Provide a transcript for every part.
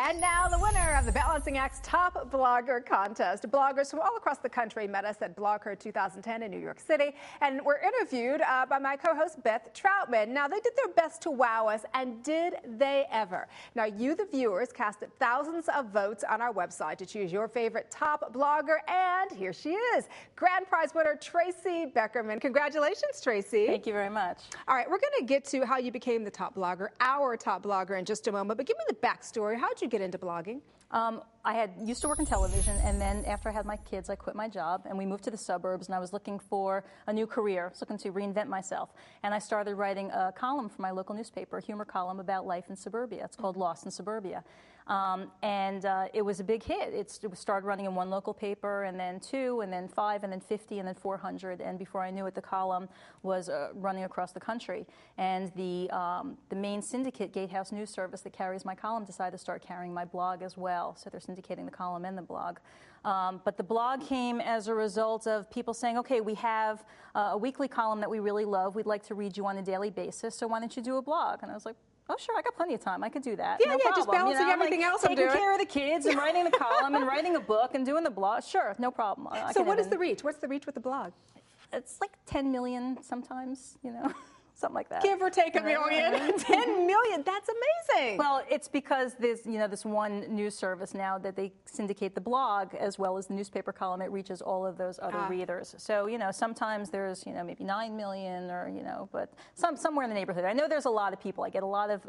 And now the winner of the Balancing Act's Top Blogger Contest. Bloggers from all across the country met us at BlogHer 2010 in New York City and were interviewed by my co-host Beth Troutman. Now, they did their best to wow us, and did they ever. Now, you, the viewers, casted thousands of votes on our website to choose your favorite top blogger, and here she is, grand prize winner Tracy Beckerman. Congratulations, Tracy. Thank you very much. All right, we're going to get to how you became the top blogger, our top blogger, in just a moment, but give me the backstory. How'd you get into blogging? I used to work in television, and then after I had my kids, I quit my job, and we moved to the suburbs, and I was looking for a new career. I was looking to reinvent myself, and I started writing a column for my local newspaper, a humor column about life in suburbia. It's called Lost in Suburbia. It was a big hit. It started running in one local paper, and then 2, and then 5, and then 50, and then 400. And before I knew it, the column was running across the country. And the main syndicate, Gatehouse News Service, that carries my column, decided to start carrying my blog as well. So they're syndicating the column and the blog. But the blog came as a result of people saying, okay, we have a weekly column that we really love. We'd like to read you on a daily basis. So why don't you do a blog? And I was like, oh, sure, I got plenty of time. I could do that. Yeah, no yeah, problem. just balancing everything else I'm doing. Taking care of the kids and writing the column and writing a book and doing the blog. Sure, no problem. So what is the reach? What's the reach with the blog? It's like 10 million sometimes, you know. Something like that. Give or take a million. 10 million, that's amazing. Well, it's because there's, this one news service now that they syndicate the blog as well as the newspaper column. It reaches all of those other readers. So, sometimes there's, maybe 9 million or, but somewhere in the neighborhood. I know there's a lot of people. I get a lot of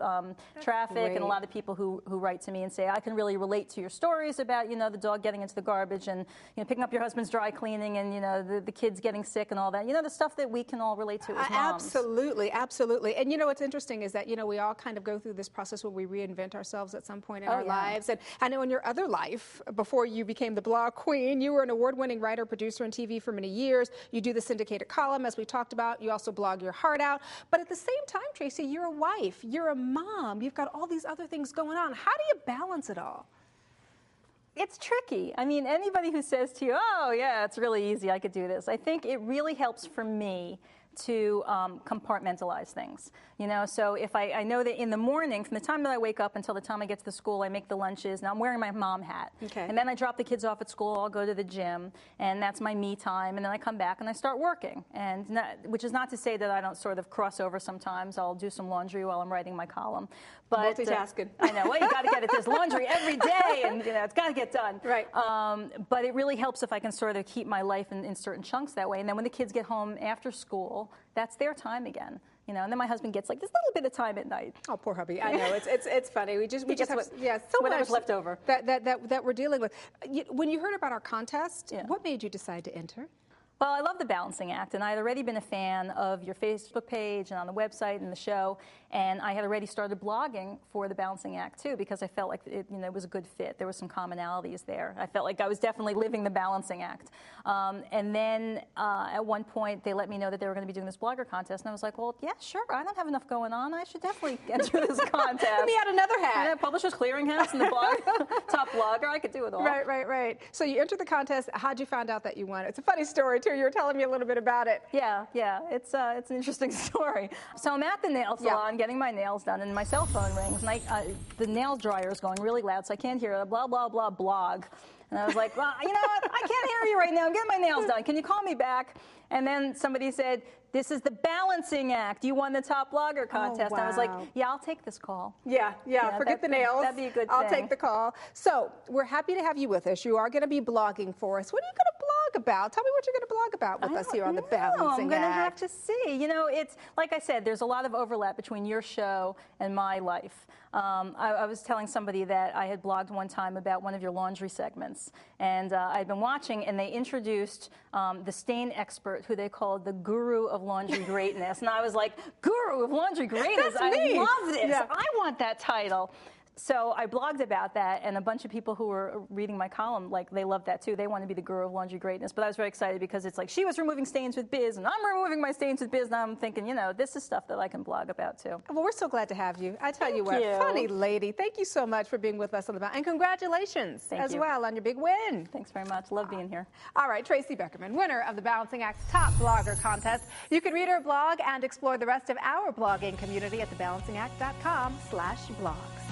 traffic and a lot of people who write to me and say, I can really relate to your stories about, the dog getting into the garbage and, picking up your husband's dry cleaning and, the kids getting sick and all that. The stuff that we can all relate to as moms. Absolutely. Absolutely. And what's interesting is that, we all kind of go through this process where we reinvent ourselves at some point in our lives. And I know in your other life, before you became the blog queen, you were an award-winning writer, producer on TV for many years. You do the syndicated column, as we talked about. You also blog your heart out. But at the same time, Tracy, you're a wife, you're a mom, you've got all these other things going on. How do you balance it all? It's tricky. I mean, anybody who says to you, oh, yeah, it's really easy, I could do this. I think it really helps for me to compartmentalize things. So if I know that in the morning, from the time that I wake up until the time I get to the school, I make the lunches. Now I'm wearing my mom hat. Okay. And then I drop the kids off at school, I'll go to the gym, and that's my me time, and then I come back and I start working. And which is not to say that I don't sort of cross over sometimes. I'll do some laundry while I'm writing my column. But multitasking. I know, well, you got to get it. There's laundry every day, and it's got to get done. Right. But it really helps if I can sort of keep my life in certain chunks that way. And then when the kids get home after school, that's their time again. And then my husband gets like this little bit of time at night. Oh, poor hubby. I know, it's funny. We just have so whatever's much left over that we're dealing with. When you heard about our contest, what made you decide to enter? Well, I love the Balancing Act, and I had already been a fan of your Facebook page and on the website and the show, and I had already started blogging for the Balancing Act too, because I felt like it was a good fit. There were some commonalities there. I felt like I was definitely living the Balancing Act. And then at one point, they let me know that they were going to be doing this blogger contest, and I was like, well, yeah, sure. I don't have enough going on. I should definitely enter this contest. Let me add another hat. And Publishers Clearinghouse and the blog, top blogger. I could do it all. Right. So you entered the contest. How'd you find out that you won? It's a funny story too. You were telling me a little bit about it. Yeah. It's an interesting story. So I'm at the nail salon getting my nails done, and my cell phone rings, and the nail dryer is going really loud, so I can't hear it. Blah blah blah blog. And I was like, well, you know what? I can't hear you right now. I'm getting my nails done. Can you call me back? And then somebody said, this is the Balancing Act. You won the top blogger contest. Oh, wow. And I was like, yeah, I'll take this call. Yeah. Forget the nails. That'd be a good thing. I'll take the call. So we're happy to have you with us. You are going to be blogging for us. What are you going to blog about? Tell me what you're going to blog about with us here on the Balancing Act. I'm going to have to see. It's like I said, there's a lot of overlap between your show and my life. I was telling somebody that I had blogged one time about one of your laundry segments, and I'd been watching, and they introduced the stain expert, who they called the guru of laundry greatness, and I was like, guru of laundry greatness? That's me. I love this. Yeah. I want that title. So I blogged about that, and a bunch of people who were reading my column, they loved that too. They want to be the guru of laundry greatness. But I was very excited because it's like she was removing stains with Biz, and I'm removing my stains with Biz, and I'm thinking, this is stuff that I can blog about too. Well, we're so glad to have you. I tell you what, Thank you. funny lady. Thank you so much for being with us on the Balancing, and congratulations as well on your big win. Thanks very much. Love being here. All right, Tracy Beckerman, winner of the Balancing Act's Top Blogger Contest. You can read her blog and explore the rest of our blogging community at thebalancingact.com/blogs.